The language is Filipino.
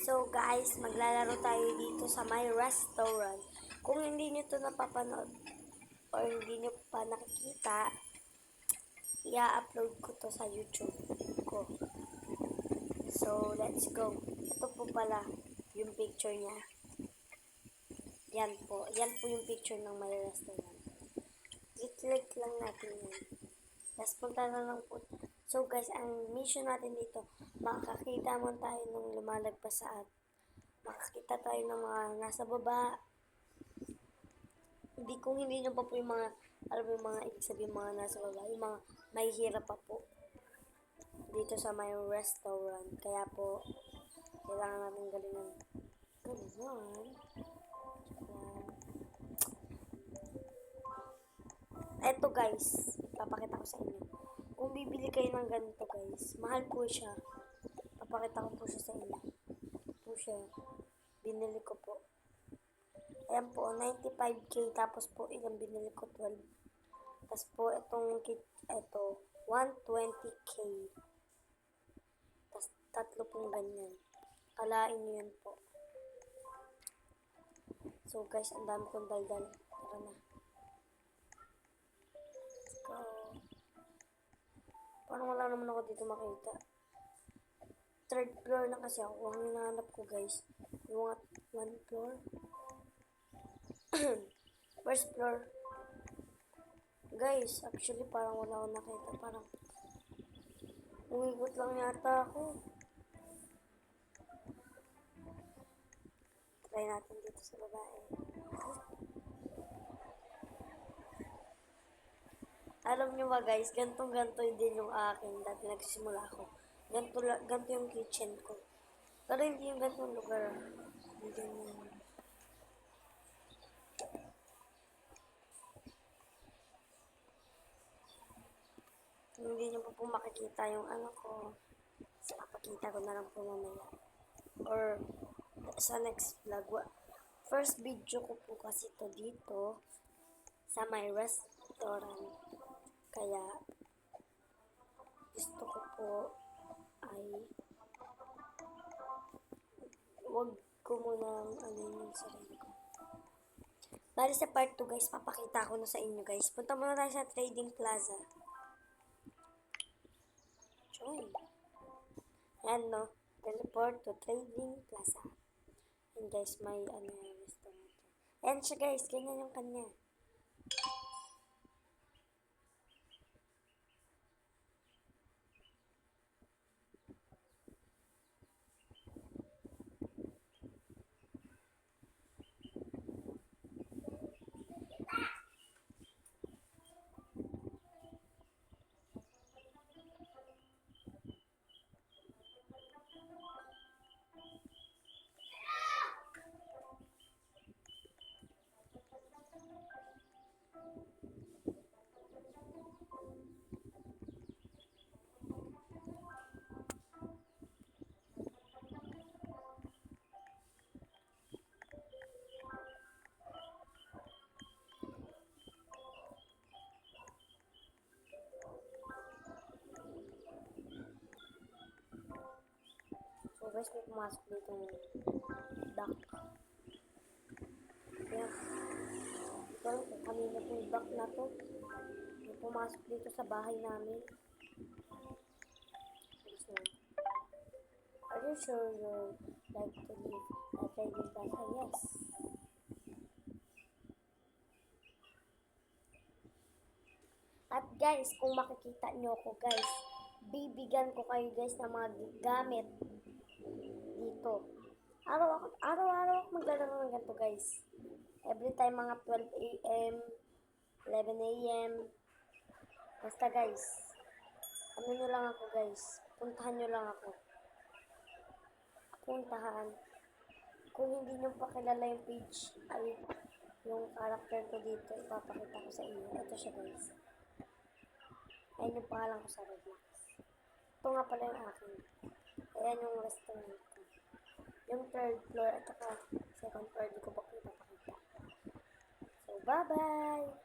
So guys, maglalaro tayo dito sa my restaurant. Kung hindi nyo to napapanood or hindi nyo pa nakikita, i-upload ko to sa YouTube ko. So, let's go. Ito po pala yung picture niya. Yan po. Yan po yung picture ng my restaurant. I-click lang natin yan. Tapos punta na lang po. So guys, ang mission natin dito, makakita mo tayo ng lumalagpas sa at makakita tayo ng mga nasa baba. Kung hindi nyo pa po yung mga, alam mo yung mga ibig sabihin mga nasa baba, yung mga may hirap pa po dito sa my restaurant. Kaya po, kailangan natin galingan. Galingan. Eto guys, papakita ko sa inyo. Kung bibili kayo ng ganito guys, mahal po siya. Papakita ko po siya sa inyo. Po siya. Binili ko po. Ayan po, 95k. Tapos po, ilang binili ko? 12. Tapos po, ito, 120k. Tapos, tatlo pong ganyan. Kalain nyo yan po. So guys, ang dami kong daldal. Tara na. Let's go. Parang wala naman ako dito makita. Third floor na kasi ako. Ang hinahanap ko guys. Yung one floor. First floor. Guys, actually parang wala akong nakita. Parang umigot lang yata ako. Try natin dito sa babae. Alam nyo ba guys, gantong-ganto din yung akin dati nagsisimula ako. Ganto yung kitchen ko. Pero hindi yung gantong lugar. Hindi yung... Hindi nyo pa po makikita yung ano ko. So, papakita ko na lang po mamaya. Or sa next vlog. First video ko po kasi to dito sa my restaurant. Kaya gusto ko po ay wag ko munang ano yung sarili ko. Bali sa part 2 guys, papakita ko na sa inyo guys. Punta muna tayo sa Trading Plaza. Join. Ayan no, teleport to Trading Plaza. And guys, may ano yung restaurant. Ayan siya guys, ganyan yung kanya. So guys, may pumasok dito ng duck. Kaya, ito kung kanina pong duck na to. May pumasok dito sa bahay namin. So, are you sure you like to live at Trading Plaza? Yes. At guys, kung makikita nyo ko guys, bibigyan ko kayo guys ng mga gamit dito. Araw-araw ako maglalaro ng ganito guys. Every time mga 12 AM, 11 AM. Basta guys, ano nyo lang ako guys. Puntahan nyo lang ako. Puntahan. Kung hindi nyo pa kilala yung page, ay yung character ko dito, ipapakita ko sa inyo. Ito siya guys. Ayan yung pangalan ko sa Roblox. Ito nga pala yung akin. Ayan yung restaurant ko. Yung third floor at saka second floor, di ko pa ipapakita. So, bye-bye!